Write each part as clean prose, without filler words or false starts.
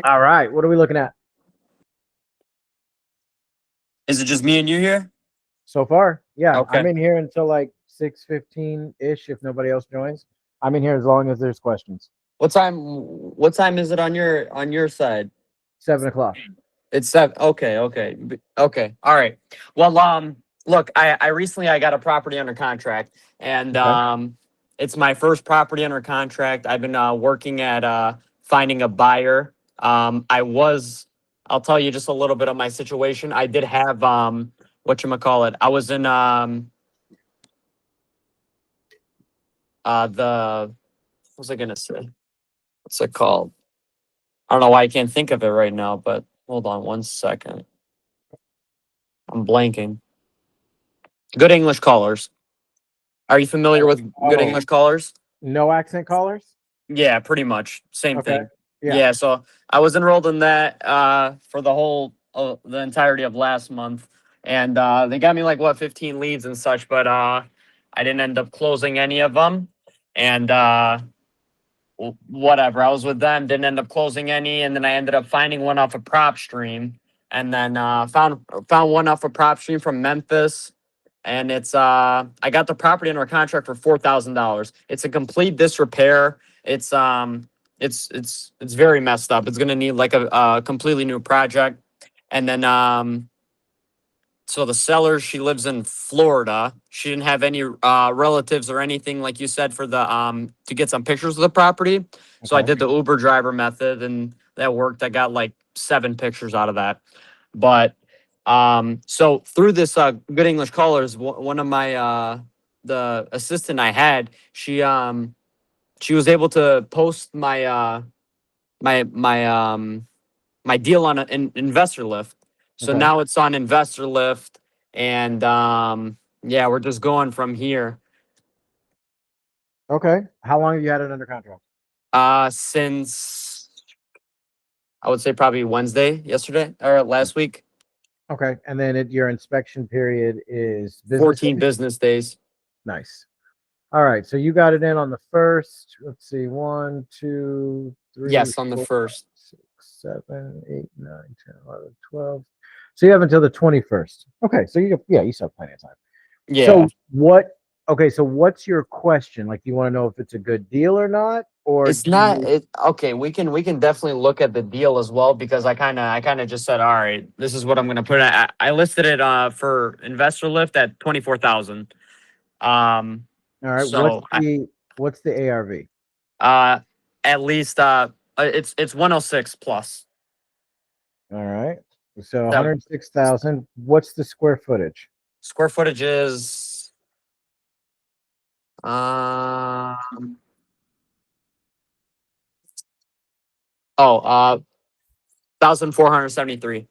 All right. What are we looking at Is it just me and you here? so far? Yeah, I'm Okay. in here until like 6:15 ish. If nobody else joins, I'm in here as long as there's questions. What time is it on your side? 7 o'clock. It's 7. Okay, okay. Okay. All right. Well, look, I recently I got a property under contract, and Okay. it's my first property under contract. I've been working at finding a buyer. I'll tell you just a little bit of my situation. I did have whatchamacallit. I was in the what was I gonna say? What's it called? I don't know why I can't think of it right now, but hold on one second. I'm blanking. Good English callers. Are you familiar with good Oh, English callers? no accent callers. Yeah, pretty much. Same Okay. thing. Yeah. Yeah, so I was enrolled in that for the entirety of last month. And they got me like 15 leads and such, but I didn't end up closing any of them. And whatever. I was with them, didn't end up closing any, and then I ended up finding one off a prop stream, and then found one off a prop stream from Memphis, and it's I got the property under contract for $4,000. It's a complete disrepair. It's very messed up. It's gonna need like a completely new project, and then so the seller, she lives in Florida. She didn't have any relatives or anything, like you said, for the to get some pictures of the property. So I Okay. did the Uber driver method, and that worked. I got like 7 pictures out of that. But so through this good English callers, one of my the assistant I had, she was able to post my my deal on an investor lift. So Okay. now it's on investor lift, and yeah, we're just going from here. Okay. How long have you had it under contract? Since I would say probably Wednesday, yesterday or last week, Okay. And then your inspection period is business 14 days? business days. Nice. All right. So you got it in on the first. Let's see. 1, 2, 3, Yes, on the 4, first. 6, 7, 8, 9, 10, 11, 12. So you have until the 21st. Okay. So you still have plenty of time. Yeah, So what? Okay. So what's your question? Like, do you want to know if it's a good deal or not, or it's do not. you? Okay. We can definitely look at the deal as well because I kind of just said, all right, this is what I'm gonna put. I listed it for investor lift at 24,000. All right. So What's the ARV? Uh, at least it's 106 plus. All right. So That 106,000. What's the square footage? square footage is um oh 1,473.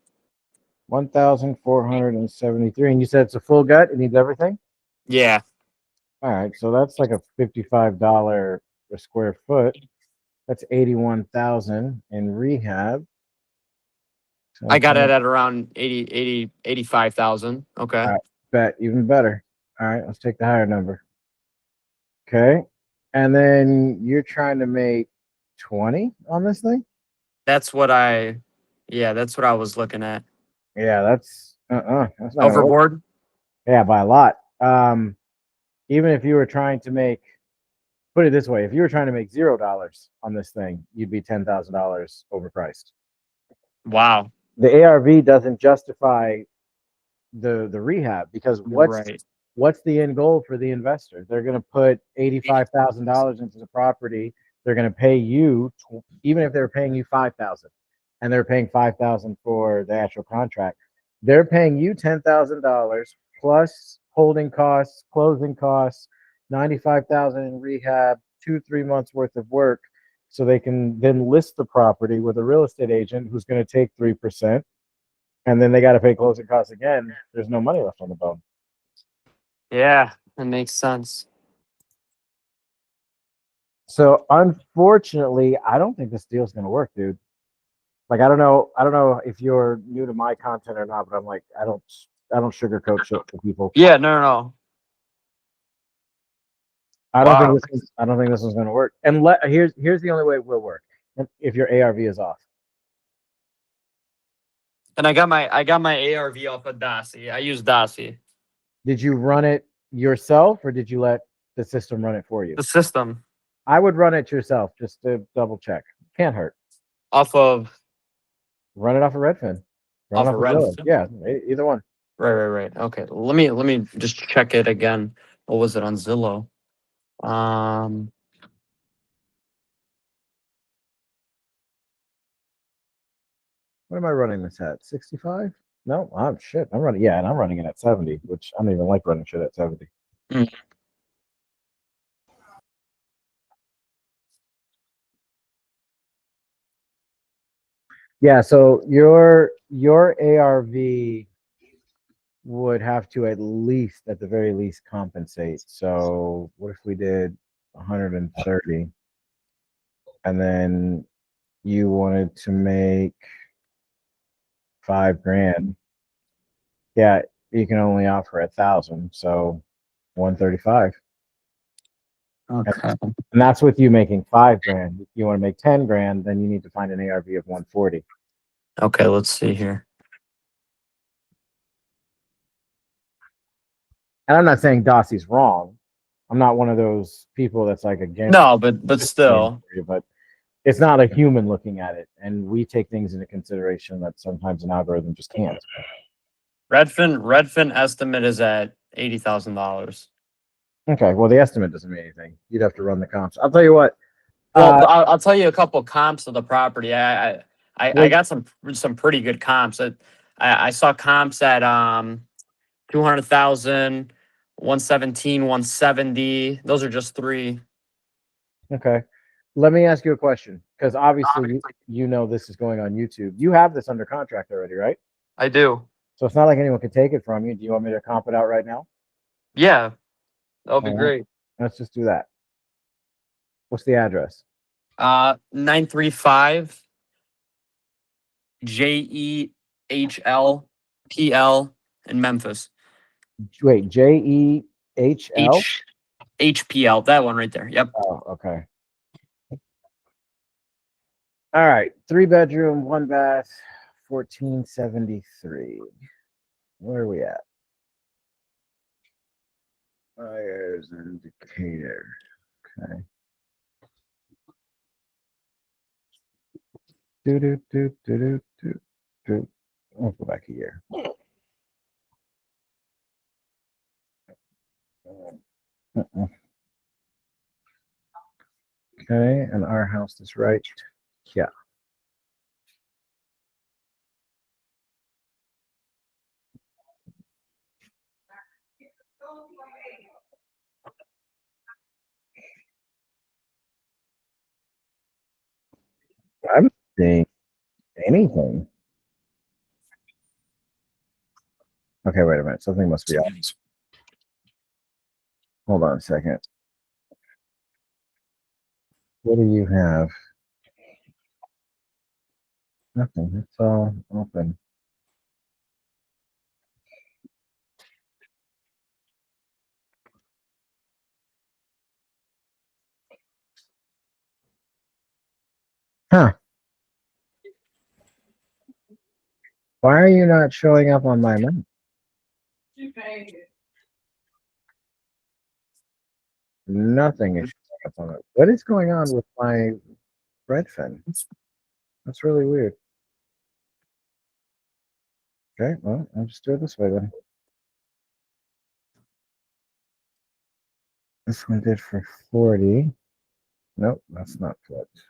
1,473. And you said it's a full gut. It needs everything. Yeah, All right. So that's like a $55 per square foot. That's 81,000 in rehab. I got it 10. at around 85,000. All Okay, right. Bet even better. All right. Let's take the higher number. Okay. And then you're trying to make 20 on this thing? that's what I yeah, that's what I was looking at. Yeah, that's not gonna work. Overboard. Yeah, by a lot. Even if you were trying to make, put it this way, if you were trying to make $0 on this thing, you'd be $10,000 overpriced. Wow. The ARV doesn't justify the rehab because Right. what's the end goal for the investor? They're going to put $85,000 into the property. They're going to pay you, even if they're paying you 5,000, and they're paying 5,000 for the actual contract. They're paying you $10,000 plus holding costs, closing costs, 95,000 in rehab, 2-3 months worth of work, so they can then list the property with a real estate agent who's going to take 3%, and then they got to pay closing costs again. There's no money left on the bone. Yeah, that makes sense. So unfortunately, I don't think this deal's going to work, dude. Like, I don't know if you're new to my content or not, but I'm like, I don't sugarcoat shit for people. Yeah, no. Wow. I don't think this is going to work. And here's the only way it will work. If your ARV is off. And I got my ARV off of Daci. I use Daci. Did you run it yourself or did you let the system run it for you? The system I would run it yourself just to double check. Can't hurt. off of Run it off of Redfin. Run it off of Zillow. Redfin. Yeah, either one. Right. Okay. Let me just check it again. What was it on Zillow? What am I running this at? 65? No, I'm shit. I'm running. Yeah, and I'm running it at 70, which I don't even like running shit at 70. Mm. Yeah, so your ARV would have to at the very least compensate. So what if we did 130 and then you wanted to make $5,000? Yeah, you can only offer 1,000, so 135. Okay. And that's with you making $5,000. If you want to make 10 grand, then you need to find an ARV of 140. Okay. Let's see here. And I'm not saying Dossie's wrong. I'm not one of those people that's like against. No, but still. But it's not a human looking at it, and we take things into consideration that sometimes an algorithm just can't. Redfin estimate is at $80,000. Okay, well the estimate doesn't mean anything. You'd have to run the comps. I'll tell you what. Well, I'll tell you a couple comps of the property. I got some pretty good comps. I saw comps at 200,000, 117, 170. Those are just three. Okay, let me ask you a question, because obviously you know this is going on YouTube. You have this under contract already, right? I do. So it's not like anyone could take it from you. Do you want me to comp it out right now? Yeah, that would be All right. great. Let's just do that. What's the address? 935 JEHLPL in Memphis. Wait, JEHL? HPL, that one right there. Yep. Oh, okay. All right, 3-bedroom, 1 bath, 1473. Where are we at? Buyer's indicator. Okay. I'll go back a year. Okay, and our house is right. Yeah. I'm seeing anything. Okay, wait a minute. Something must be off. Hold on a second. What do you have? Nothing. It's all open. Huh. Why are you not showing up on my map? Nothing is showing up on it. What is going on with my Redfin? That's really weird. Okay, well, I'll just do it this way then. This one did for 40. Nope, that's not flipped.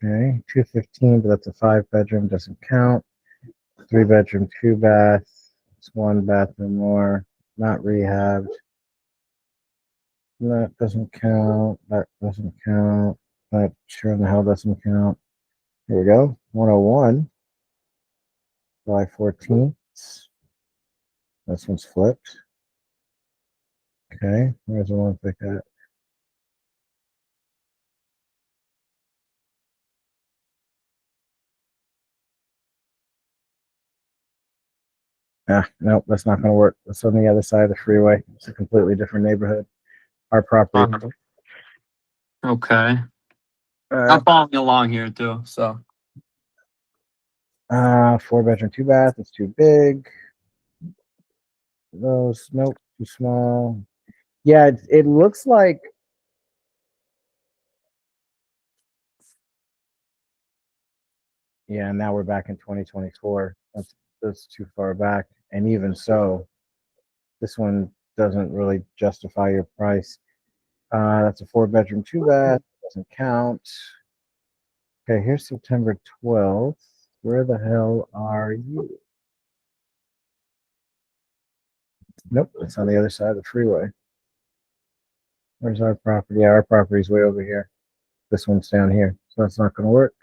Okay, 215, but that's a 5-bedroom, doesn't count. 3-bedroom, 2 bath. It's 1 bathroom more, not rehabbed. That doesn't count. That doesn't count. That sure in the hell doesn't count. Here we go. 101. July 14th. This one's flipped. Okay, where's the one pick at? Ah, nope, that's not going to work. That's on the other side of the freeway. It's a completely different neighborhood. Our property. Okay. I'm following along here too. So 4 bedroom, 2 bath. It's too big. Those, nope, too small. Yeah, it looks like. Yeah, now we're back in 2024. That's too far back. And even so, this one doesn't really justify your price. That's a 4 bedroom, 2 bath. Doesn't count. Okay, here's September 12th. Where the hell are you? Nope, it's on the other side of the freeway. Where's our property? Yeah, our property's way over here. This one's down here, so that's not going to work.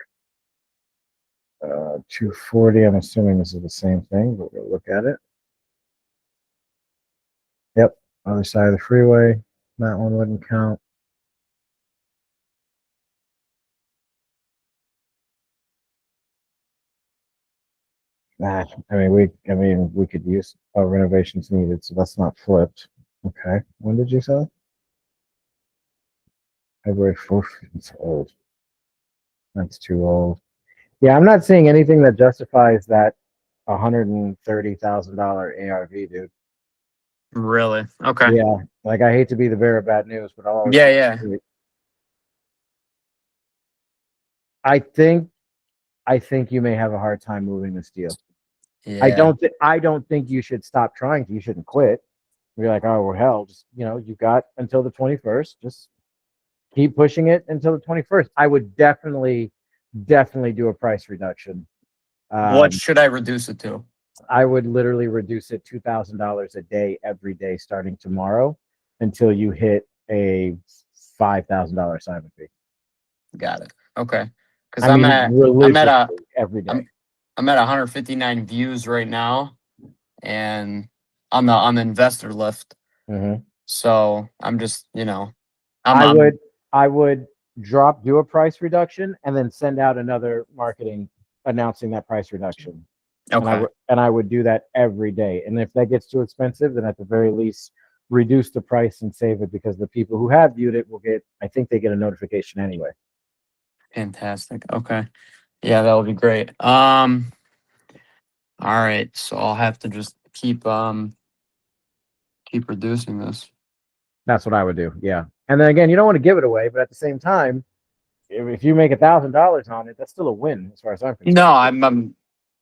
240. I'm assuming this is the same thing, but we'll look at it. Yep, other side of the freeway. That one wouldn't count. Nah, I mean, we could use renovations needed, so that's not flipped. Okay, when did you sell it? February 4th. It's old. That's too old. Yeah, I'm not seeing anything that justifies that $130,000 ARV, dude. Really? Okay. Yeah, like I hate to be the bearer of bad news, but I'll always Yeah, say yeah. it. I think you may have a hard time moving this deal. Yeah. I don't think you should stop trying. You shouldn't quit. You're like, oh well, hell, just you've got until the 21st. Just keep pushing it until the 21st. I would definitely do a price reduction. What should I reduce it to? I would literally reduce it $2,000 a day every day starting tomorrow until you hit a $5,000 assignment fee. Got it. Okay. Because I mean, religiously every day. I'm at 159 views right now, and on the investor list. Mm-hmm. So I'm just I would do a price reduction and then send out another marketing announcing that price reduction. okay. And I would do that every day. And if that gets too expensive, then at the very least reduce the price and save it, because the people who have viewed it I think they get a notification anyway. Fantastic. Okay. Yeah, that would be great. All right. So I'll have to just keep reducing this. That's what I would do. Yeah. And then again, you don't want to give it away, but at the same time, if you make $1,000 on it, that's still a win as far as I'm concerned. No, I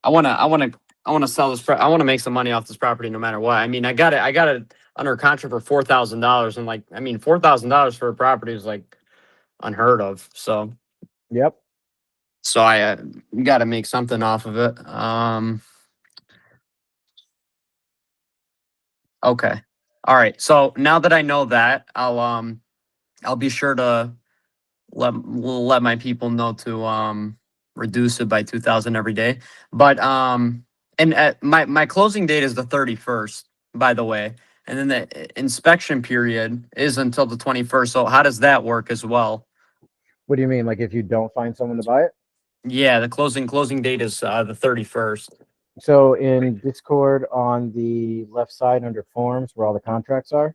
want to sell this. I want to make some money off this property no matter what. I mean, I got it under contract for $4,000, and $4,000 for a property is like unheard of. So, yep. So I got to make something off of it. Okay. All right. So now that I know that, I'll be sure to let my people know to reduce it by 2,000 every day. But and my closing date is the 31st, by the way. And then the inspection period is until the 21st. So how does that work as well? What do you mean? Like if you don't find someone to buy it? Yeah, the closing date is the 31st. So in Discord on the left side under forms where all the contracts are,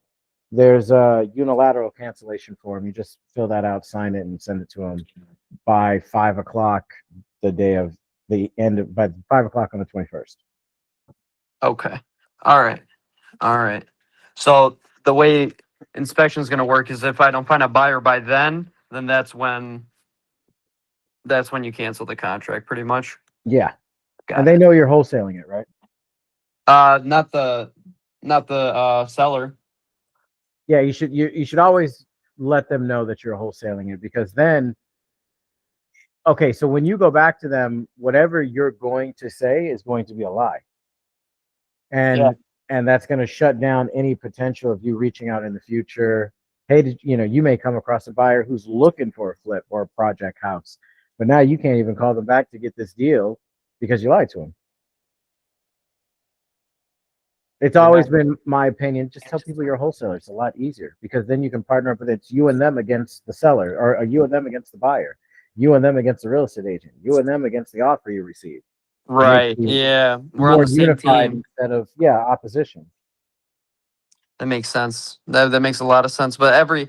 there's a unilateral cancellation form. You just fill that out, sign it, and send it to them by 5 o'clock the day of the end of, by 5 o'clock on the 21st. Okay. All right. So the way inspection is going to work is if I don't find a buyer by then that's when you cancel the contract, pretty much. Yeah. Got and they know you're wholesaling it, right? Not the seller. Yeah, you should always let them know that you're wholesaling it, because then, okay, so when you go back to them, whatever you're going to say is going to be a lie. And that's going to shut down any potential of you reaching out in the future. Hey, you may come across a buyer who's looking for a flip or a project house, but now you can't even call them back to get this deal because you lied to them. It's always been my opinion, just tell people you're a wholesaler. It's a lot easier, because then you can partner up with it's you and them against the seller, or you and them against the buyer, you and them against the real estate agent, you and them against the offer you receive. Right. Yeah. We're on the same team instead of opposition. That makes sense. That makes a lot of sense. But every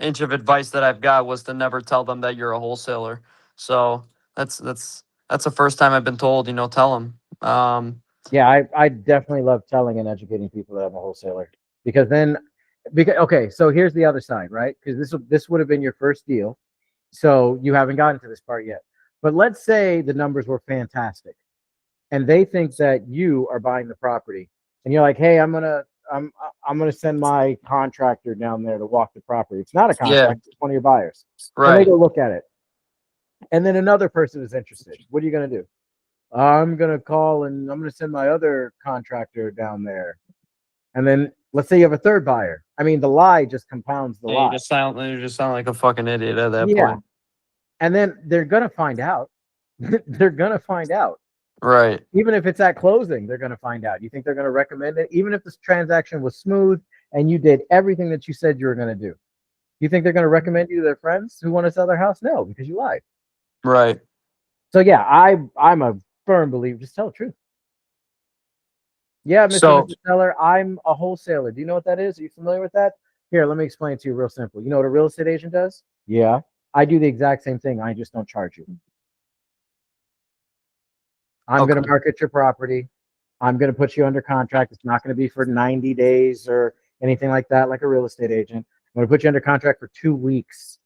inch of advice that I've got was to never tell them that you're a wholesaler. So that's the first time I've been told, tell them. Yeah, I definitely love telling and educating people that I'm a wholesaler because okay, so here's the other side, right? Because this would have been your first deal, so you haven't gotten to this part yet. But let's say the numbers were fantastic, and they think that you are buying the property, and you're like, hey, I'm gonna send my contractor down there to walk the property. It's not a Yeah, contract; it's one of your buyers, and they right. go look at it, and then another person is interested. What are you gonna do? I'm gonna call and I'm gonna send my other contractor down there. And then let's say you have a third buyer. I mean, the lie just compounds the Yeah, lie. you just sound like a fucking idiot at that Yeah. point. And then they're gonna find out. They're gonna find out. Right. Even if it's at closing, they're gonna find out. You think they're gonna recommend it? Even if this transaction was smooth and you did everything that you said you were gonna do. You think they're gonna recommend you to their friends who want to sell their house? No, because you lied. Right. So yeah, I'm a firm believer. Just tell the truth. Yeah, Mr. So Mr. Seller, I'm a wholesaler. Do you know what that is? Are you familiar with that? Here, let me explain it to you real simple. You know what a real estate agent does? Yeah. I do the exact same thing. I just don't charge you. I'm going okay. to market your property. I'm going to put you under contract. It's not going to be for 90 days or anything like that, like a real estate agent. I'm going to put you under contract for 2 weeks.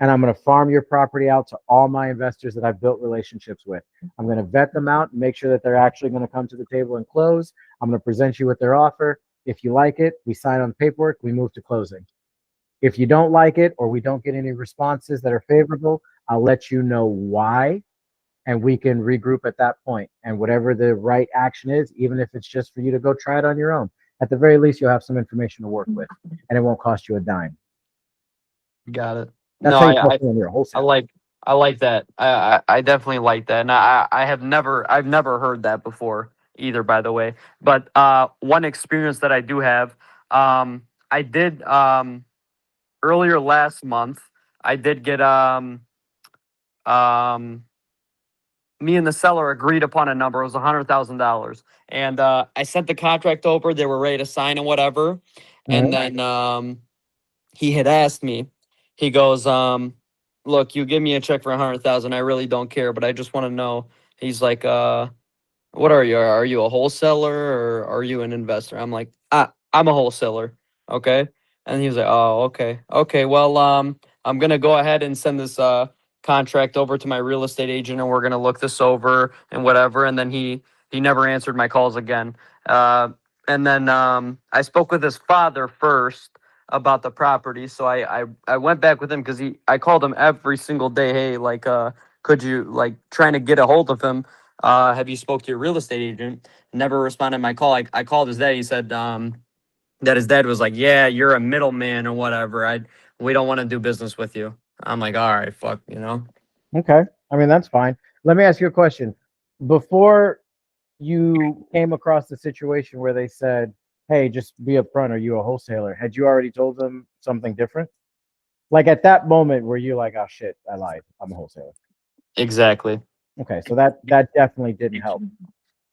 And I'm going to farm your property out to all my investors that I've built relationships with. I'm going to vet them out and make sure that they're actually going to come to the table and close. I'm going to present you with their offer. If you like it, we sign on the paperwork, we move to closing. If you don't like it or we don't get any responses that are favorable, I'll let you know why, and we can regroup at that point. And whatever the right action is, even if it's just for you to go try it on your own, at the very least, you'll have some information to work with, and it won't cost you a dime. Got it. That's No, how you talk when you're a I wholesaler. like that. I definitely like that. And I've never heard that before either, by the way. But one experience that I do have, I did earlier last month, I did get um me and the seller agreed upon a number. It was $100,000. And I sent the contract over, they were ready to sign and whatever. And then he had asked me, he goes, look, you give me a check for 100,000. I really don't care, but I just want to know. He's like, what are you? Are you a wholesaler or are you an investor? I'm like, I'm a wholesaler. Okay. And he was like, oh, okay. Okay. Well, I'm going to go ahead and send this, contract over to my real estate agent and we're going to look this over and whatever. And then he never answered my calls again. And then, I spoke with his father first about the property. So I went back with him because I called him every single day. Hey, like, could you like trying to get a hold of him? Have you spoke to your real estate agent? Never responded to my call. I called his dad. He said, that his dad was like, yeah, you're a middleman or whatever. We don't want to do business with you. I'm like, all right, fuck, Okay. I mean, that's fine. Let me ask you a question. Before you came across the situation where they said, hey, just be upfront, are you a wholesaler? Had you already told them something different? Like at that moment where you're like, oh shit, I lied. I'm a wholesaler. Exactly. Okay. So that definitely didn't help.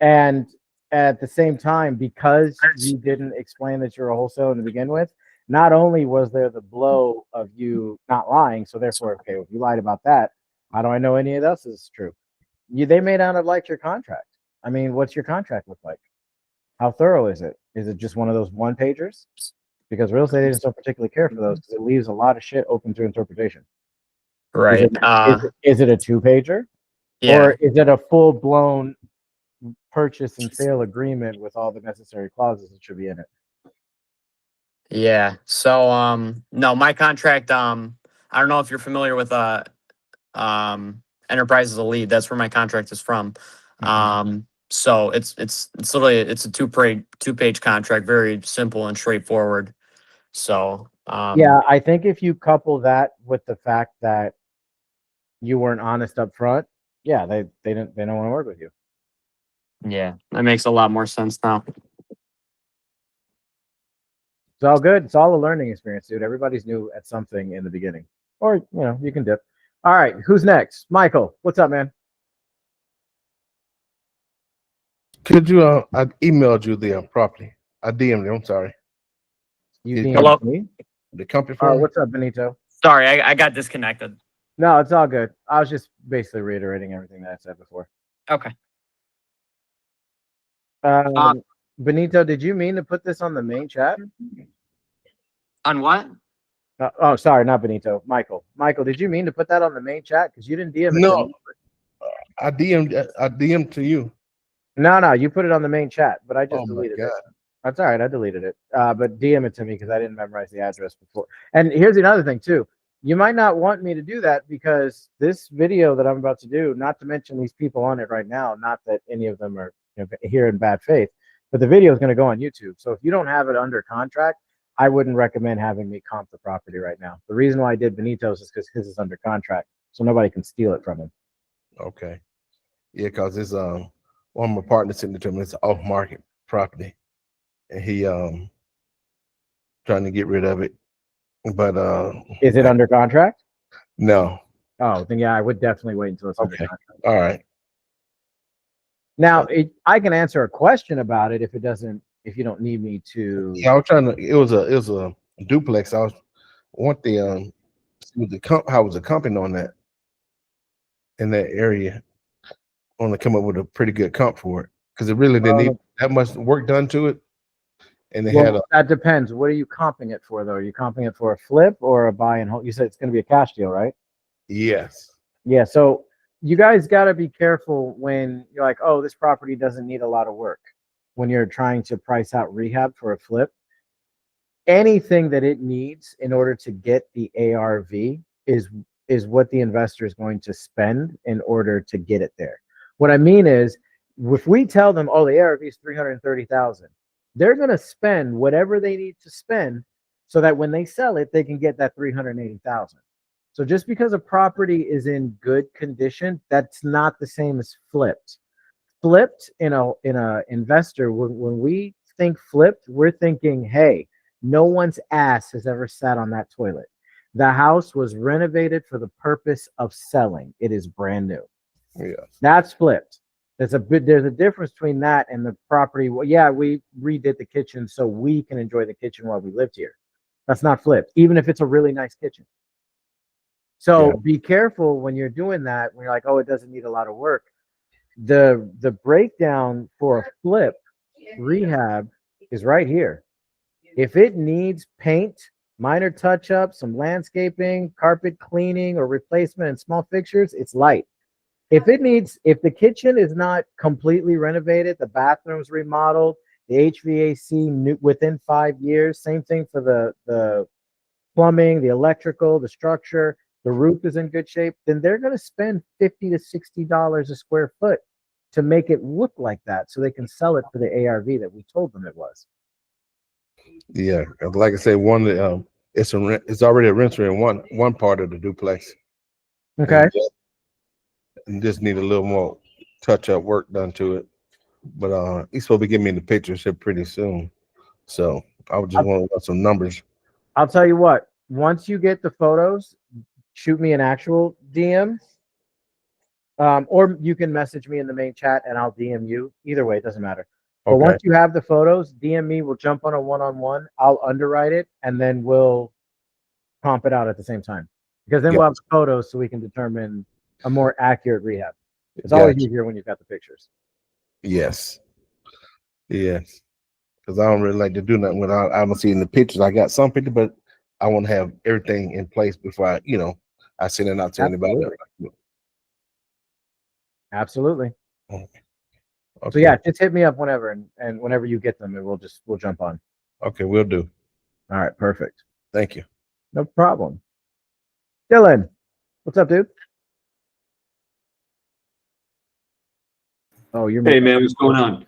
And at the same time, because you didn't explain that you're a wholesaler to begin with, not only was there the blow of you not lying, so therefore, okay, if you lied about that, how do I know any of this is true? They may not have liked your contract. I mean, what's your contract look like? How thorough is it? Is it just one of those one pagers? Because real estate agents don't particularly care for those because it leaves a lot of shit open to interpretation. Right. Is it a 2-pager? Yeah. Or is it a full blown purchase and sale agreement with all the necessary clauses that should be in it? Yeah. So no, my contract, I don't know if you're familiar with Enterprise as a Lead. That's where my contract is from. So it's literally it's a two-page contract, very simple and straightforward. So Yeah, I think if you couple that with the fact that you weren't honest up front, yeah, they don't want to work with you. yeah, that makes a lot more sense now. It's all good. It's all a learning experience, dude. Everybody's new at something in the beginning, or you can dip. All right, who's next? Michael, what's up, man? Could you? I emailed you the property. I DM'd you. I'm sorry. You Did DM'd Hello? me? The company for me? What's up, Benito? Sorry, I got disconnected. No, it's all good. I was just basically reiterating everything that I said before. Okay. Benito, did you mean to put this on the main chat? On what? Oh, sorry, not Benito. Michael. Michael, did you mean to put that on the main chat? Because you didn't DM it to No, me. I DM'd to you. No, you put it on the main chat, but I just Oh my deleted it. God. That's all right. I deleted it. But DM it to me because I didn't memorize the address before. And here's another thing too. You might not want me to do that because this video that I'm about to do, not to mention these people on it right now, not that any of them are here in bad faith, but the video is going to go on YouTube. So if you don't have it under contract, I wouldn't recommend having me comp the property right now. The reason why I did Benito's is because his is under contract, so nobody can steal it from him. Okay. Yeah, because it's one of my partners sent it to me. It's off market property, and he trying to get rid of it. But Is it under contract? no. Oh, then yeah, I would definitely wait until it's under Okay. contract. All right. Now, I can answer a question about it if you don't need me to. Yeah, I was trying to. It was a duplex. I want the how was the company on that in that area? I want to come up with a pretty good comp for it because it really didn't need that much work done to it. And they had that depends. What are you comping it for, though? Are you comping it for a flip or a buy and hold? You said it's going to be a cash deal, right? yes. Yeah. So you guys got to be careful when you're like, oh, this property doesn't need a lot of work. When you're trying to price out rehab for a flip, anything that it needs in order to get the ARV is what the investor is going to spend in order to get it there. What I mean is, if we tell them, oh, the ARV is $330,000, they're going to spend whatever they need to spend so that when they sell it, they can get that $380,000. So just because a property is in good condition, that's not the same as flipped. Flipped in a investor, when we think flipped, we're thinking, hey, no one's ass has ever sat on that toilet. The house was renovated for the purpose of selling. It is brand new. Yeah. That's flipped. There's a difference between that and the property. Well, yeah, we redid the kitchen so we can enjoy the kitchen while we lived here. That's not flipped, even if it's a really nice kitchen. So be careful when you're doing that, when you're like, oh, it doesn't need a lot of work. The breakdown for a flip rehab is right here. If it needs paint, minor touch-ups, some landscaping, carpet cleaning or replacement and small fixtures, it's light. If the kitchen is not completely renovated, the bathroom's remodeled, the HVAC within 5 years, same thing for the plumbing, the electrical, the structure, the roof is in good shape, then they're going to spend $50 to $60 a square foot to make it look like that so they can sell it for the ARV that we told them it was. Yeah, like I said, it's already a renter in one part of the duplex. Okay. And just need a little more touch-up work done to it. But he's supposed to be giving me the pictures here pretty soon. So I would just want to run some numbers. I'll tell you what, once you get the photos, shoot me an actual DM. Or you can message me in the main chat and I'll DM you. Either way, it doesn't matter. But once you have the photos, DM me, we'll jump on a one-on-one. I'll underwrite it and then we'll comp it out at the same time. Because then we'll have the photos so we can determine a more accurate rehab. It's always easier when you've got the pictures. Yes. Yes. Because I don't really like to do nothing without I don't see in the pictures. I got some pictures, but I want to have everything in place before I send it out to anybody. Absolutely. Okay. So yeah, just hit me up whenever, and whenever you get them, we'll jump on. Okay, we'll do. All right, perfect. Thank you. No problem. Dylan, what's up, dude? Oh, you're Hey man, what's going on?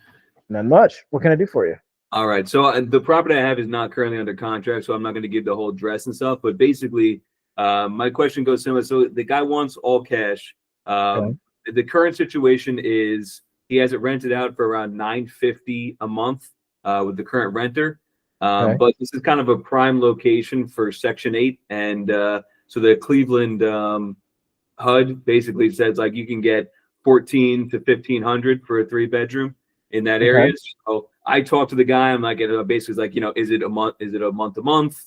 Not much. What can I do for you? All right, so the property I have is not currently under contract, so I'm not going to give the whole address and stuff. But basically, my question goes similar. So the guy wants all cash. The current situation is he has it rented out for around $950 a month with the current renter. But this is kind of a prime location for Section 8, and so the Cleveland HUD basically says like you can get 14 to 1,500 for a 3-bedroom in that area. So I talked to the guy. I'm like, basically like, is it a month? Is it a month to month,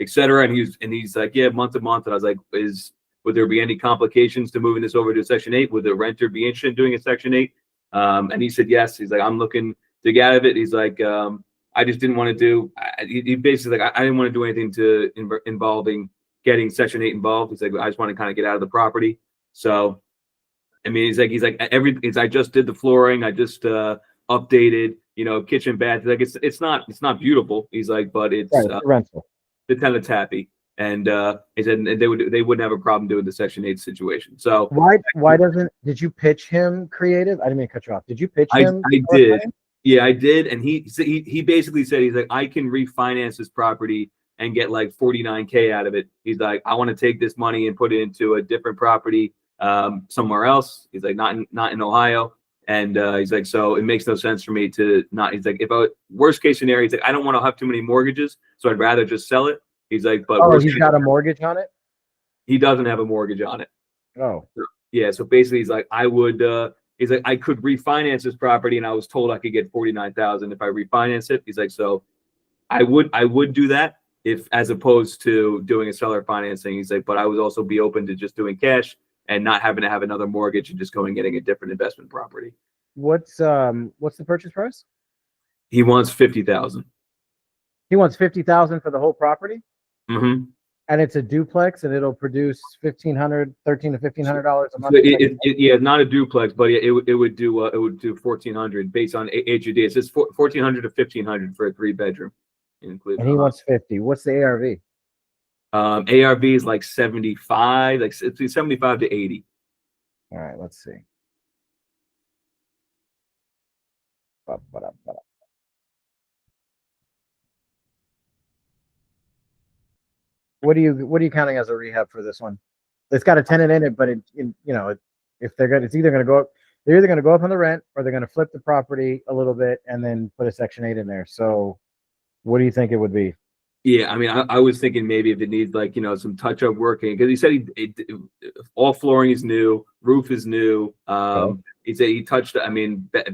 et cetera? And he's like, yeah, month to month. And I was like, Would there be any complications to moving this over to Section 8? Would the renter be interested in doing a Section 8? And he said yes. He's like, I'm looking to get out of it. He's like, I just didn't want to do. He basically like, I didn't want to do anything to involving getting Section 8 involved. He's like, I just want to kind of get out of the property. So, I mean, he's like I just did the flooring. I just updated, kitchen, bath. Like it's not beautiful. He's like, but it's rental. The tenant's happy. And he said they wouldn't have a problem doing the Section 8 situation. So did you pitch him creative? I didn't mean to cut you off. Did you pitch him? I did. Yeah, I did. And he basically said, he's like, I can refinance this property and get like $49K out of it. He's like, I want to take this money and put it into a different property somewhere else. He's like, not in Ohio. And he's like, so it makes no sense for me to not. He's like, worst case scenario, he's like, I don't want to have too many mortgages, so I'd rather just sell it. He's like, but he's got a mortgage on it? He doesn't have a mortgage on it. Oh. Yeah, so basically he's like, I could refinance this property, and I was told I could get $49,000 if I refinance it. He's like, so I would do that if, as opposed to doing a seller financing. He's like, but I would also be open to just doing cash and not having to have another mortgage and just going and getting a different investment property. What's the purchase price? He wants $50,000. He wants $50,000 for the whole property? Mm-hmm. And it's a duplex, and it'll produce $1,300 to $1,500 a month. Yeah, not a duplex, but it would do $1,400 based on HUD. It says $1,400 to $1,500 for a 3-bedroom in Cleveland. And he wants 50. What's the ARV? ARV is like 75, like it's 75 to 80. All right, let's see. What are you counting as a rehab for this one? It's got a tenant in it, but if it's either going to go up, they're either going to go up on the rent, or they're going to flip the property a little bit and then put a Section 8 in there. So what do you think it would be? Yeah, I mean, I was thinking maybe if it needs like, some touch up working, because he said all flooring is new, roof is new. He said he touched,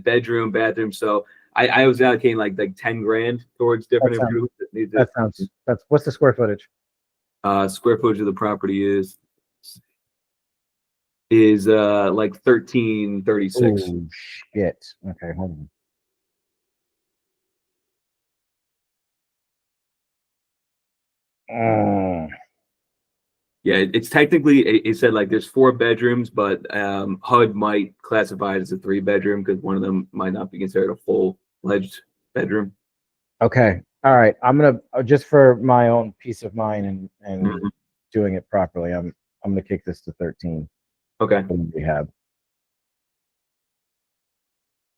bedroom, bathroom. So I was allocating like $10,000 towards different improvements. What's the square footage? Square footage of the property is like 1336. Oh, shit. Okay, hold on. Yeah, it's technically, it said like there's 4 bedrooms, but HUD might classify it as a 3-bedroom because one of them might not be considered a full-fledged bedroom. Okay. All right. I'm gonna, just for my own peace of mind and doing it properly, I'm gonna kick this to 13. Okay. Rehab.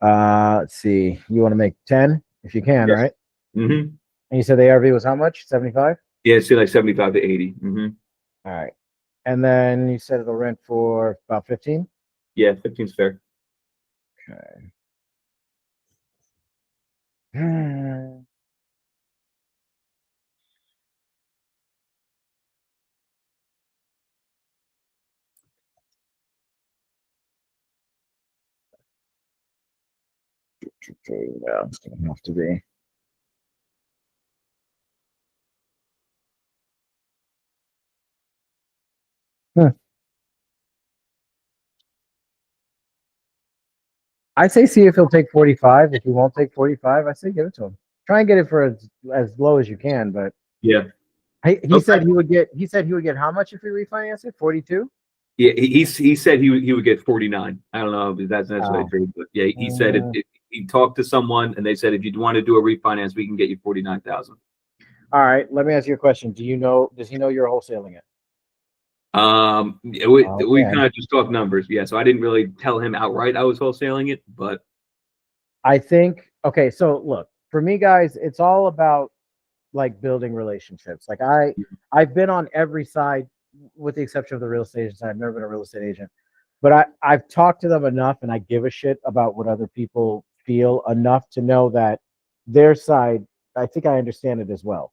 Let's see. You want to make 10 if you can, yes. Right? Mm-hmm. And you said the ARV was how much? 75? Yeah, see like 75 to 80. Mm-hmm. All right. And then you said it'll rent for about 15? Yeah, 15's fair. Okay. Yeah, it's gonna have to be. I say see if he'll take 45. If he won't take 45, I say give it to him. Try and get it for as low as you can, but yeah. He said he would get how much if he refinance it? 42? Yeah, he said he would get 49. I don't know if that's necessarily true, but yeah, he said he talked to someone and they said if you want to do a refinance, we can get you 49,000. All right, let me ask you a question. Does he know you're wholesaling it? We kind of just talked numbers, yeah. So I didn't really tell him outright I was wholesaling it, but I think okay. So look, for me, guys, it's all about like building relationships. Like I've been on every side, with the exception of the real estate agent. I've never been a real estate agent, but I've talked to them enough, and I give a shit about what other people feel enough to know that their side. I think I understand it as well.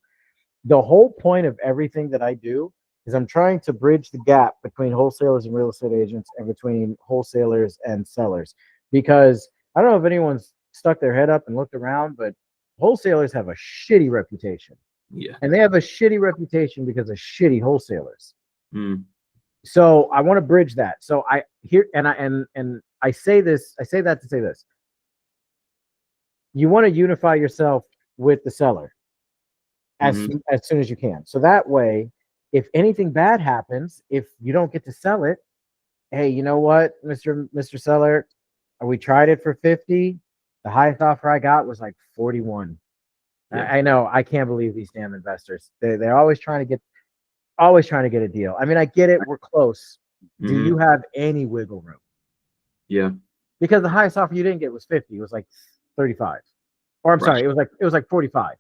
The whole point of everything that I do is I'm trying to bridge the gap between wholesalers and real estate agents and between wholesalers and sellers. Because I don't know if anyone's stuck their head up and looked around, but wholesalers have a shitty reputation. Yeah. And they have a shitty reputation because of shitty wholesalers. So I want to bridge that. So I here and I say this, I say that to say this. You want to unify yourself with the seller as soon as you can. So that way, if anything bad happens, if you don't get to sell it, hey, you know what, Mr. Seller, we tried it for 50. The highest offer I got was like 41. Yeah. I know, I can't believe these damn investors. They're always trying to get a deal. I mean, I get it, we're close. Do you have any wiggle room? Yeah. Because the highest offer you didn't get was 50. It was like 35. Or I'm sorry, it was like 45.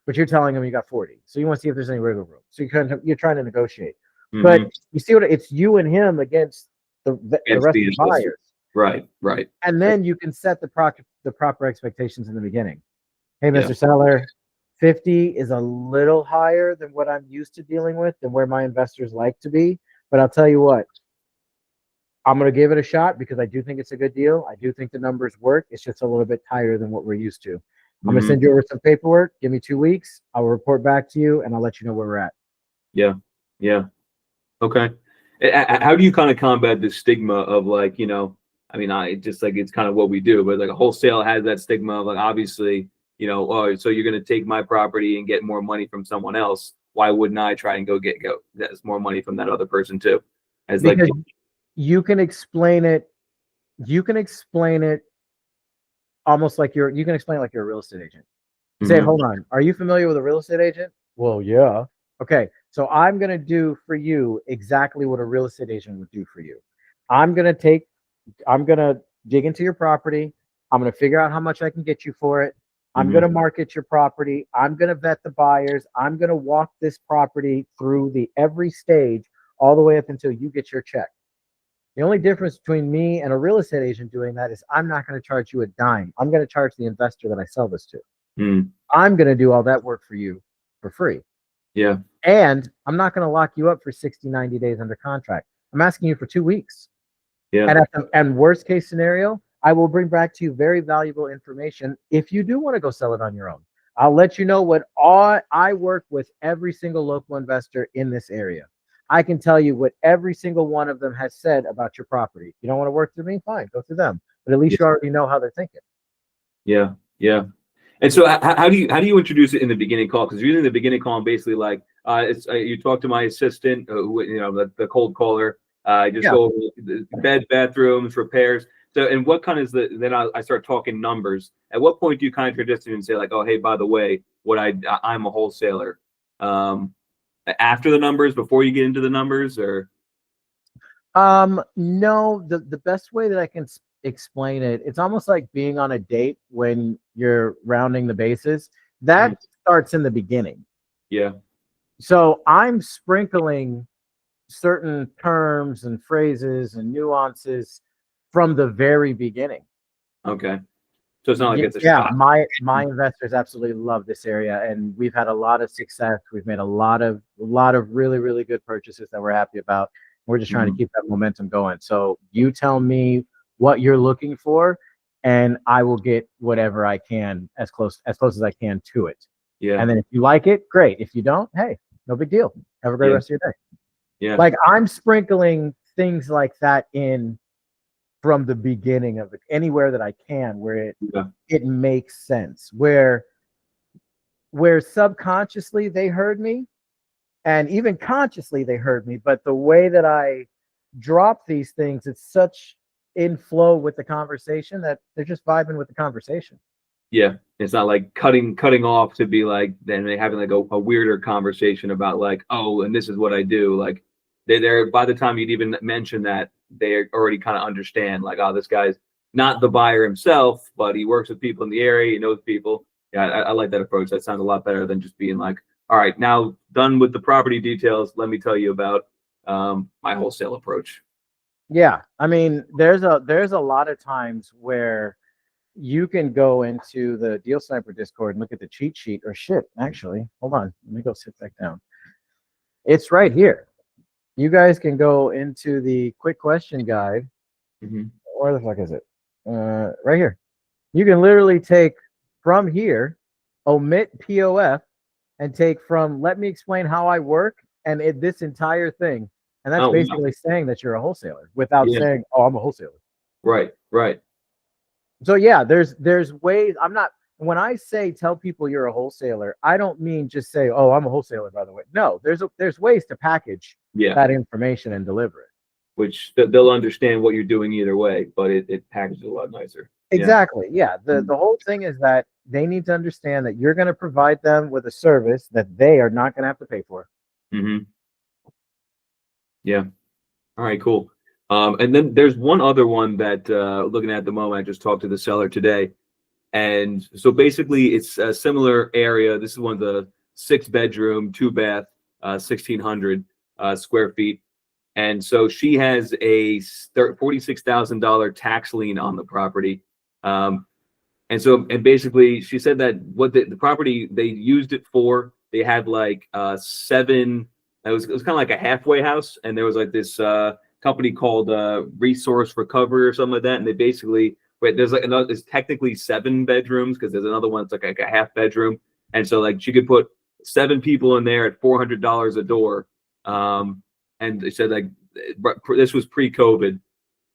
But you're telling them you got 40. So you want to see if there's any wiggle room. So you're trying to negotiate. But you see what it's you and him against the rest of the buyers. Right. And then you can set the proper expectations in the beginning. Hey, Mr. Seller, 50 is a little higher than what I'm used to dealing with and where my investors like to be. But I'll tell you what, I'm going to give it a shot because I do think it's a good deal. I do think the numbers work. It's just a little bit tighter than what we're used to. I'm going to send you over some paperwork. Give me 2 weeks. I'll report back to you and I'll let you know where we're at. Yeah. Okay. How do you kind of combat the stigma of like, you know, I mean, it's kind of what we do, but like a wholesale has that stigma of like, obviously, you know, oh, so you're going to take my property and get more money from someone else. Why wouldn't I try and go that's more money from that other person too? As because like, you can explain it. You can explain it almost like you can explain it like you're a real estate agent. Say, hold on, are you familiar with a real estate agent? Well, yeah. Okay, so I'm going to do for you exactly what a real estate agent would do for you. I'm going to dig into your property. I'm going to figure out how much I can get you for it. I'm going to market your property. I'm going to vet the buyers. I'm going to walk this property through every stage all the way up until you get your check. The only difference between me and a real estate agent doing that is I'm not going to charge you a dime. I'm going to charge the investor that I sell this to. I'm going to do all that work for you for free. Yeah. And I'm not going to lock you up for 60, 90 days under contract. I'm asking you for 2 weeks. Yeah. And worst case scenario, I will bring back to you very valuable information if you do want to go sell it on your own. I'll let you know what I work with every single local investor in this area. I can tell you what every single one of them has said about your property. You don't want to work through me? Fine, go through them. But at least you already know how they're thinking. Yeah. And so how do you introduce it in the beginning call? Because usually in the beginning call, I'm basically like, you talk to my assistant, the cold caller. I just go over the bed, bathrooms, repairs. So, and what kind is then I start talking numbers. At what point do you kind of transition and say like, oh, hey, by the way, I'm a wholesaler. After the numbers, before you get into the numbers, or? No, the best way that I can explain it, it's almost like being on a date when you're rounding the bases. That starts in the beginning. Yeah. So I'm sprinkling certain terms and phrases and nuances from the very beginning. Okay. So it's not like it's a shot. shot. My investors absolutely love this area, and we've had a lot of success. We've made a lot of really, really good purchases that we're happy about. We're just trying to keep that momentum going. So you tell me what you're looking for, and I will get whatever I can as close as I can to it. Yeah. And then if you like it, great. If you don't, hey, no big deal. Have a great rest of your day. Yeah. Like I'm sprinkling things like that in from the beginning of anywhere that I can, where it makes sense, where subconsciously they heard me, and even consciously they heard me, but the way that I drop these things, it's such in flow with the conversation that they're just vibing with the conversation. Yeah, it's not like cutting off to be like then having like a weirder conversation about like, oh, and this is what I do. Like they're by the time you'd even mention that, they already kind of understand like, oh, this guy's not the buyer himself, but he works with people in the area, he knows people. Yeah, I like that approach. That sounds a lot better than just being like, all right, now done with the property details, let me tell you about my wholesale approach. Yeah, I mean, there's a lot of times where you can go into the Deal Sniper Discord and look at the cheat sheet, or shit, actually, hold on, let me go sit back down. It's right here. You guys can go into the quick question guide. Where the fuck is it? Right here. You can literally take from here, omit POF, and take from let me explain how I work, and this entire thing And that's Oh, wow. basically saying that you're a wholesaler without Yeah. saying, oh, I'm a wholesaler. Right. So yeah, there's ways. When I say tell people you're a wholesaler, I don't mean just say, oh, I'm a wholesaler, by the way. No, there's ways to package Yeah. that information and deliver it. Which they'll understand what you're doing either way, but it packages a lot nicer. Exactly. Yeah. The whole thing is that they need to understand that you're going to provide them with a service that they are not going to have to pay for. Mm-hmm. Yeah. All right, cool. And then there's one other one that looking at the moment, I just talked to the seller today. And so basically it's a similar area. This is one of the 6-bedroom, 2-bath, 1,600 square feet. And so she has a $46,000 tax lien on the property. And basically she said that what the property they used it for, they had like 7, it was kind of like a halfway house. And there was like this company called Resource Recovery or something like that. And they basically, there's like another, there's technically 7 bedrooms because there's another one that's like a half bedroom. And so like she could put 7 people in there at $400 a door. And they said like this was pre-COVID.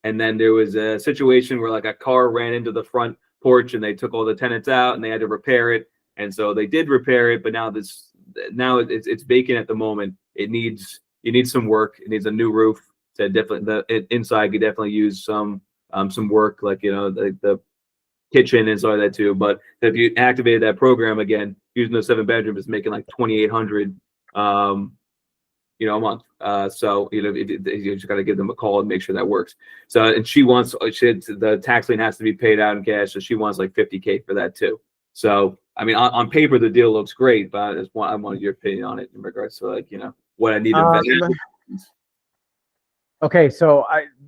And then there was a situation where like a car ran into the front porch and they took all the tenants out and they had to repair it. And so they did repair it, but now it's vacant at the moment. It needs some work. It needs a new roof. So definitely inside could definitely use some work, like the kitchen and stuff like that too. But if you activated that program again, using those 7 bedrooms, is making like $2,800 a month. So you just got to give them a call and make sure that works. So and the tax lien has to be paid out in cash, so she wants like $50K for that too. So I mean, on paper the deal looks great, but I wanted your opinion on it in regards to like what I need to invest. Okay, so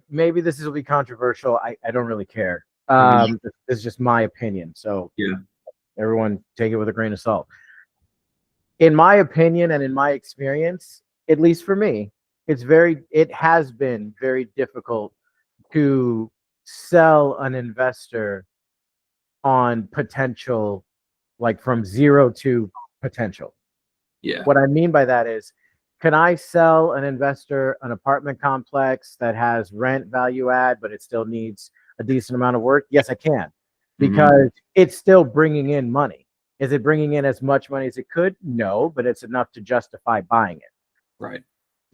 maybe this will be controversial. I don't really care. This is just my opinion. So yeah, everyone take it with a grain of salt. In my opinion and in my experience, at least for me, it has been very difficult to sell an investor on potential, like from 0 to potential. Yeah. What I mean by that is, can I sell an investor an apartment complex that has rent value add, but it still needs a decent amount of work? Yes, I can, because it's still bringing in money. Is it bringing in as much money as it could? No, but it's enough to justify buying it. Right.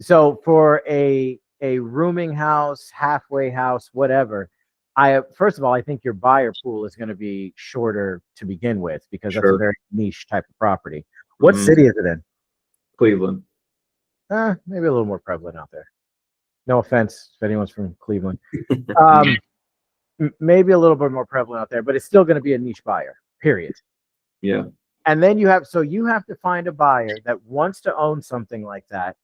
So for a rooming house, halfway house, whatever, first of all, I think your buyer pool is going to be shorter to begin with, because that's a very niche type of property. What city is it in? Cleveland. Maybe a little more prevalent out there. No offense if anyone's from Cleveland. Maybe a little bit more prevalent out there, but it's still going to be a niche buyer, period. Yeah. And then you have to find a buyer that wants to own something like that,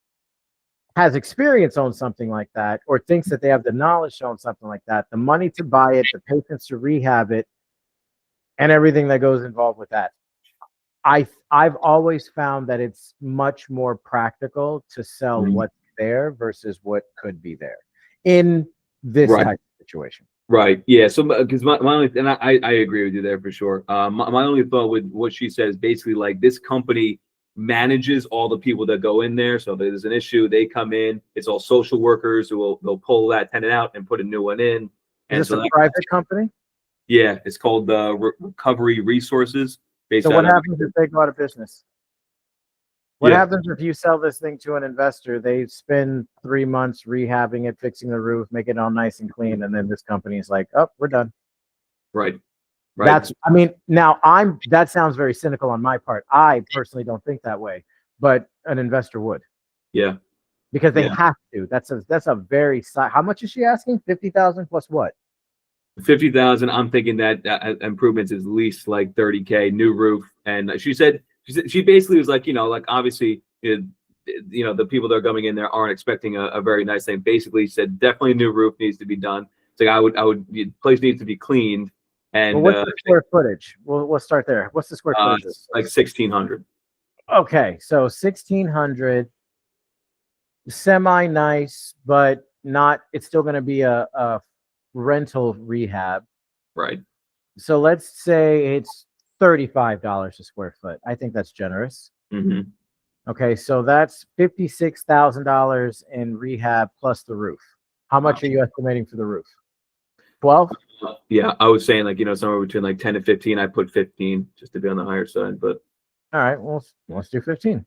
has experience on something like that, or thinks that they have the knowledge to own something like that, the money to buy it, the patience to rehab it, and everything that goes involved with that. I've always found that it's much more practical to sell what's there versus what could be there in this type of situation. Right. Yeah. So because my only, and I agree with you there for sure. My only thought with what she says, basically like this company manages all the people that go in there. So if there's an issue, they come in. It's all social workers who they'll pull that tenant out and put a new one in. And is this a private company? Yeah, it's called Recovery Resources. So what happens if they go out of business? What happens if you sell this thing to an investor? They spend 3 months rehabbing it, fixing the roof, making it all nice and clean, and then this company is like, "Oh, we're done." Right. That sounds very cynical on my part. I personally don't think that way, but an investor would. Yeah. Because they have to. That's a very how much is she asking? 50,000 plus what? 50,000. I'm thinking that improvements is at least like 30K, new roof. And she basically was like, like obviously, the people that are coming in there aren't expecting a very nice thing. Basically said definitely new roof needs to be done. It's like the place needs to be cleaned. And what's the square footage? Well, let's start there. What's the square footage? Like 1,600. Okay, so 1,600, semi nice, but not. It's still going to be a rental rehab. Right. So let's say it's $35 a square foot. I think that's generous. Okay, so that's $56,000 in rehab plus the roof. How much are you estimating for the roof? 12? Yeah, I was saying like, somewhere between like 10 to 15. I put 15 just to be on the higher side, but All right, well, let's do 15.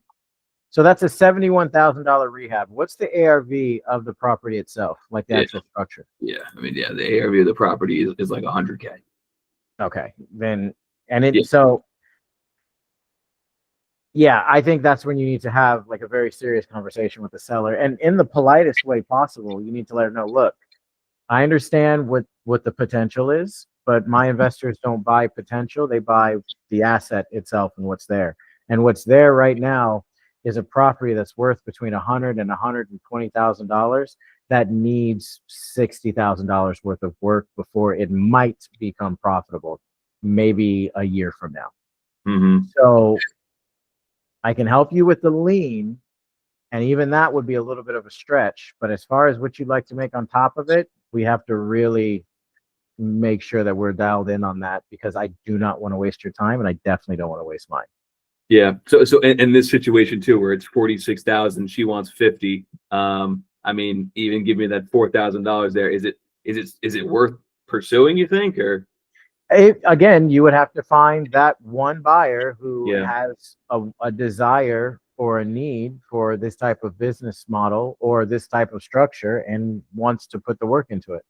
So that's a $71,000 rehab. What's the ARV of the property itself, like the Yeah. actual structure? yeah, I mean, yeah, the ARV of the property is like 100K. Okay, then, and it, Yeah. so, yeah, I think that's when you need to have like a very serious conversation with the seller, and in the politest way possible. You need to let her know, look, I understand what the potential is, but my investors don't buy potential. They buy the asset itself and what's there. And what's there right now is a property that's worth between $100,000 and $120,000 that needs $60,000 worth of work before it might become profitable, maybe a year from now. Mm-hmm. So I can help you with the lien, and even that would be a little bit of a stretch. But as far as what you'd like to make on top of it, we have to really make sure that we're dialed in on that, because I do not want to waste your time, and I definitely don't want to waste mine. Yeah. So in this situation too, where it's 46,000, she wants 50. I mean, even give me that $4,000 there. Is it worth pursuing, you think, or? Again, you would have to find that one buyer who Yeah. has a desire or a need for this type of business model or this type of structure and wants to put the work into it.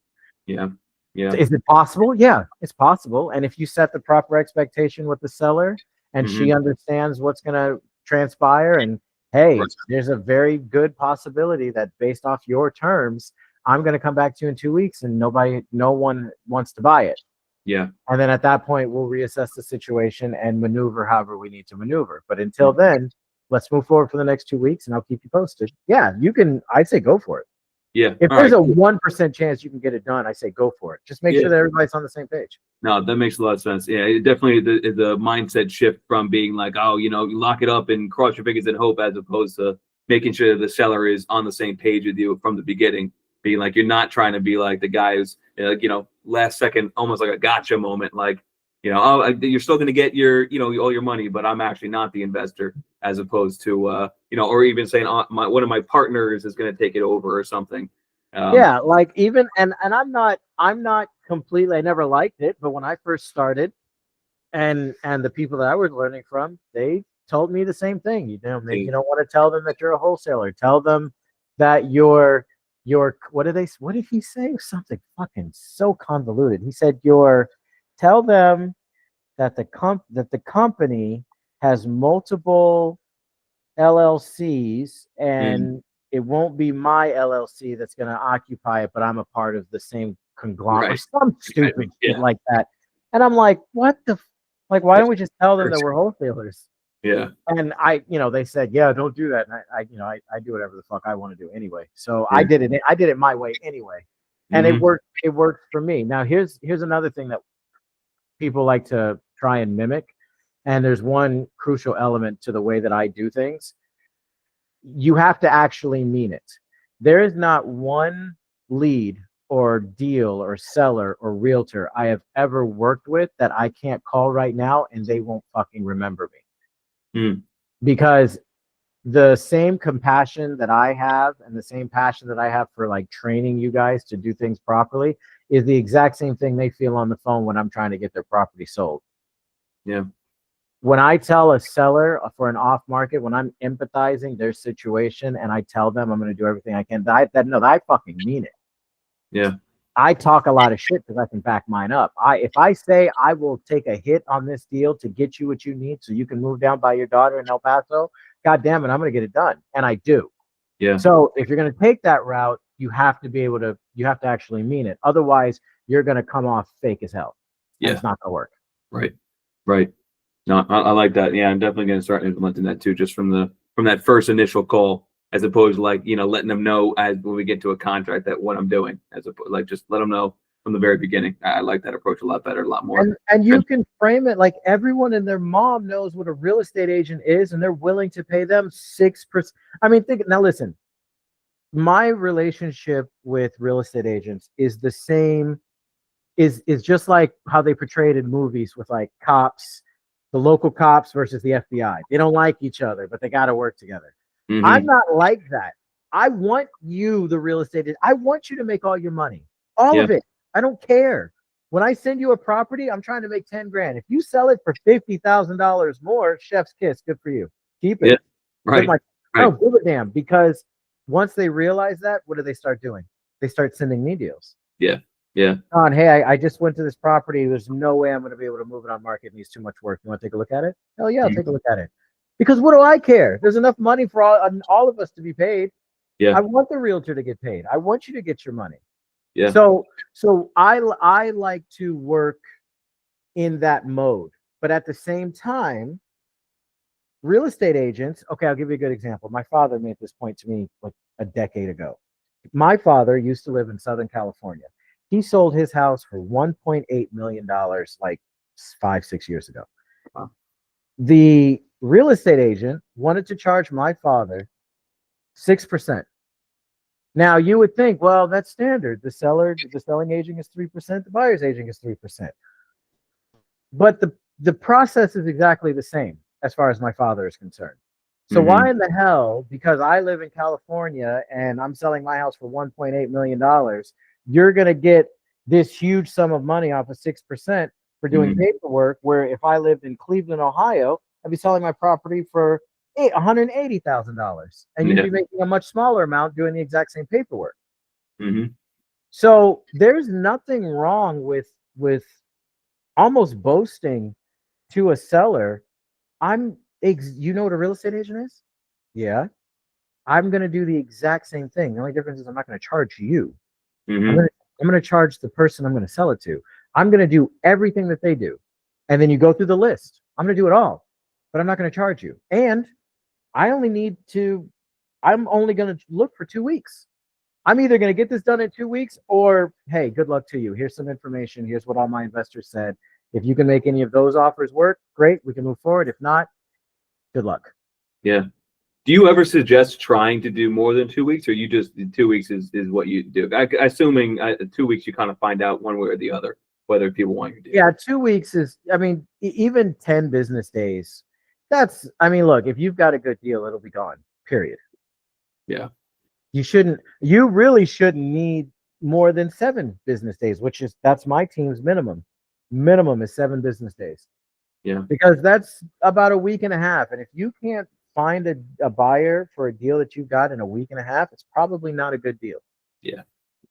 Yeah. Yeah. Is it possible? Yeah, it's possible. And if you set the proper expectation with the seller and she understands what's going to transpire, and hey, Right. there's a very good possibility that based off your terms, I'm going to come back to you in 2 weeks and no one wants to buy it. Yeah. And then at that point, we'll reassess the situation and maneuver however we need to maneuver. But until then, let's move forward for the next 2 weeks and I'll keep you posted. Yeah, you can, I'd say go for it. Yeah. If All there's right, a cool. 1% chance you can get it done, I say go for it. Just make sure that everybody's on the same page. No, that makes a lot of sense. Yeah, it definitely the mindset shift from being like, oh, you lock it up and cross your fingers and hope, as opposed to making sure the seller is on the same page with you from the beginning. Being like, you're not trying to be like the guy who's last second, almost like a gotcha moment. Like, oh, you're still going to get your, all your money, but I'm actually not the investor, as opposed to, or even saying one of my partners is going to take it over or something. Yeah, like even and I'm not completely, I never liked it, but when I first started and the people that I was learning from, they told me the same thing. You don't want to tell them that you're a wholesaler. Tell them that you're what did he say? Something fucking so convoluted. He said tell them that the company has multiple LLCs, and it won't be my LLC that's going to occupy it, but I'm a part of the same conglomerate, Right. some stupid shit like that. And I'm like, what the, like, why don't we just tell them that we're wholesalers? Yeah. And they said, yeah, don't do that. And I do whatever the fuck I want to do anyway. So I did it my way anyway. And it worked for me. Now here's another thing that people like to try and mimic. And there's one crucial element to the way that I do things. You have to actually mean it. There is not one lead or deal or seller or realtor I have ever worked with that I can't call right now and they won't fucking remember me. Because the same compassion that I have and the same passion that I have for like training you guys to do things properly is the exact same thing they feel on the phone when I'm trying to get their property sold. Yeah. When I tell a seller for an off market, when I'm empathizing their situation and I tell them I'm going to do everything I can, I fucking mean it. Yeah. I talk a lot of shit because I can back mine up. If I say I will take a hit on this deal to get you what you need so you can move down by your daughter in El Paso, God damn it, I'm going to get it done. And I do. Yeah. So if you're going to take that route, you have to actually mean it. Otherwise, you're going to come off fake as hell. Yeah. It's not going to work. Right. Right. No, I like that. Yeah, I'm definitely going to start implementing that too, just from that first initial call, as opposed to like, letting them know as when we get to a contract that what I'm doing, as opposed like just let them know from the very beginning. I like that approach a lot better, a lot more. And you can frame it like everyone and their mom knows what a real estate agent is, and they're willing to pay them 6%. I mean, now listen, my relationship with real estate agents is the same, is just like how they portray it in movies with like cops the local cops versus the FBI. They don't like each other, but they got to work together. Mhm. I'm not like that. I want you, the real estate, I want you to make all your money, all of it. I don't care. When I send you a property, I'm trying to make 10 grand. If you sell it for $50,000 more, chef's kiss, good for you. Keep it. Yeah. Right. I don't give a damn, because once they realize that, what do they start doing? They start sending me deals. Yeah. Yeah. On, hey, I just went to this property. There's no way I'm going to be able to move it on market. It needs too much work. You want to take a look at it? Hell yeah, I'll take a look at it. Because what do I care? There's enough money for all of us to be paid. Yeah. I want the realtor to get paid. I want you to get your money. Yeah. So I like to work in that mode, but at the same time, real estate agents. Okay, I'll give you a good example. My father made this point to me like a decade ago. My father used to live in Southern California. He sold his house for $1.8 million like 5-6 years ago. Wow. The real estate agent wanted to charge my father 6%. Now you would think, well, that's standard. The selling agent is 3%, the buyer's agent is 3%. But the process is exactly the same as far as my father is concerned. So why in the hell, because I live in California and I'm selling my house for $1.8 million, you're going to get this huge sum of money off of 6% for doing paperwork, where if I lived in Cleveland, Ohio, I'd be selling my property for $180,000, and you'd be making a much smaller amount doing the exact same paperwork. So there's nothing wrong with almost boasting to a seller, you know what a real estate agent is? Yeah. I'm going to do the exact same thing. The only difference is I'm not going to charge you. I'm going to charge the person I'm going to sell it to. I'm going to do everything that they do. And then you go through the list. I'm going to do it all, but I'm not going to charge you. And I'm only going to look for 2 weeks. I'm either going to get this done in 2 weeks, or, hey, good luck to you. Here's some information. Here's what all my investors said. If you can make any of those offers work, great. We can move forward. If not, good luck. Yeah. Do you ever suggest trying to do more than 2 weeks, or you just 2 weeks is what you do? Assuming 2 weeks, you kind of find out one way or the other whether people want your deal. Yeah, 2 weeks is, even 10 business days. Look, if you've got a good deal, it'll be gone, period. Yeah. You really shouldn't need more than 7 business days, that's my team's minimum. Minimum is 7 business days. Yeah. Because that's about a week and a half. And if you can't find a buyer for a deal that you've got in a week and a half, it's probably not a good deal. Yeah.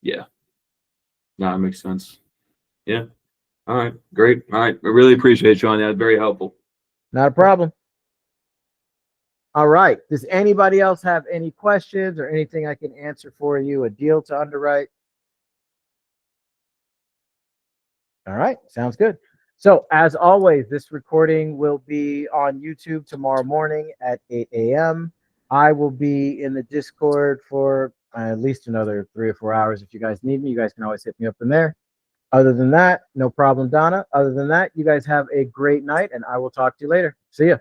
Yeah. No, that makes sense. Yeah. All right. Great. All right. I really appreciate you on that. Very helpful. Not a problem. All right. Does anybody else have any questions or anything I can answer for you? A deal to underwrite? All right. Sounds good. So as always, this recording will be on YouTube tomorrow morning at 8 a.m. I will be in the Discord for at least another 3 or 4 hours. If you guys need me, you guys can always hit me up in there. Other than that, no problem, Donna. Other than that, you guys have a great night, and I will talk to you later. See ya.